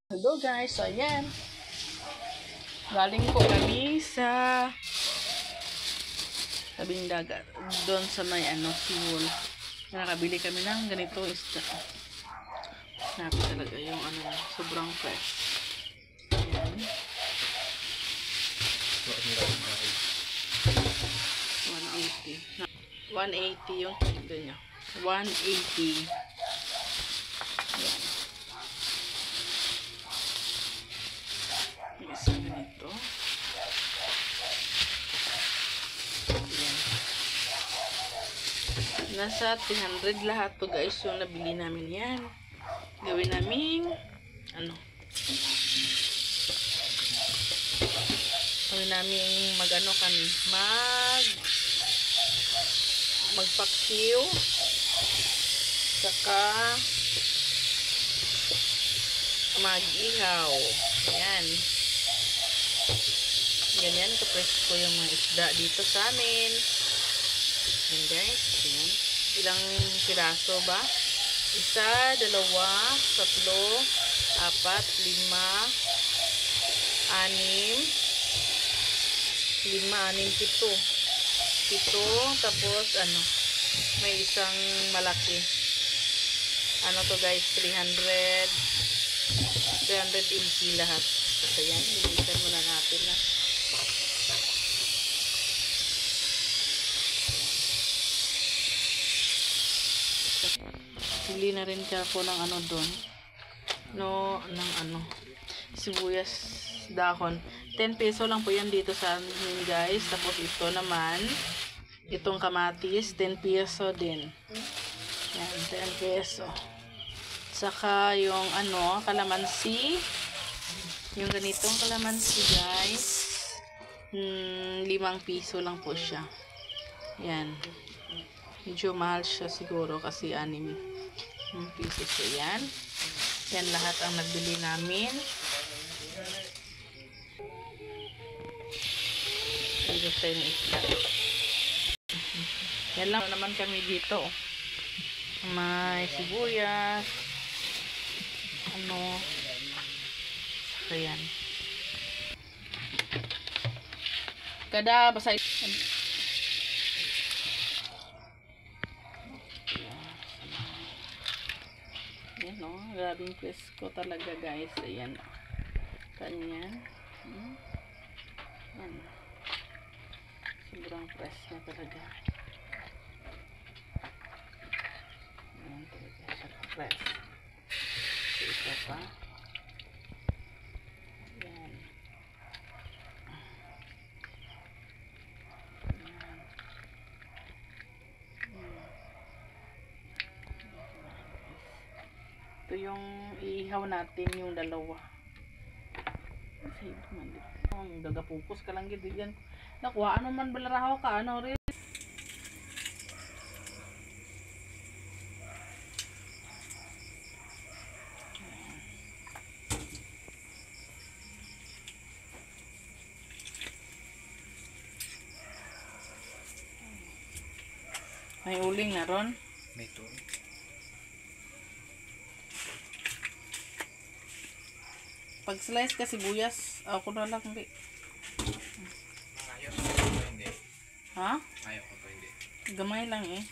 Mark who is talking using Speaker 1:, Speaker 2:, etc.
Speaker 1: Hello guys, so ayan. Galing po kami sa tabing dagat. Doon sa may fuel. Nakabili kami ng ganito isda. Napi talaga yung sobrang fresh. Ayan. 180. 180 yung kilo niya. 180. Ayan. Yung isa ganito. Ayan. Nasa 300 lahat to guys yung nabili namin yan. Gawin namin gawin namin kami magpaksiw saka mag-ihaw. Ayan. Ganyan kapresko yung mga isda dito sa amin. Ayan guys. Ayan. Ilang piraso ba? 1, 2, 3, 4, 5, 6, 7, 7 tapos may isang malaki to guys 380 lahat. So yan, bilisan muna natin na. Bili na rin ako ng doon sibuyas dahon. 10 peso lang po yan dito sa amin guys. Tapos ito naman, itong kamatis, 10 peso din. Yan, 10 peso. Saka yung kalamansi. Yung ganitong kalamansi guys, 5 piso lang po siya. Yan. Medyo mahal siya siguro kasi 6 piso siya. Yan. Yan lahat ang nagbili namin. Dito tayo na isda. Yan lang naman kami dito. May sibuyas. Ayan. Kada basta yan grabing presko talaga guys. Ayan kanyan. Yan. Sobrang fresh na talaga. Ayan talaga siya fresh. Ito pa. Ayan. Ito yung iihaw natin yung dalawa. Ang gagapupos ka lang gid yan. Nakuha man balaraho ka rin. May uling na ron.
Speaker 2: May to.
Speaker 1: Pag slice ka sibuyas, ako na lang hindi.
Speaker 2: Ayaw ko to hindi.
Speaker 1: Ha?
Speaker 2: Ayaw ko to hindi.
Speaker 1: Gamay lang eh.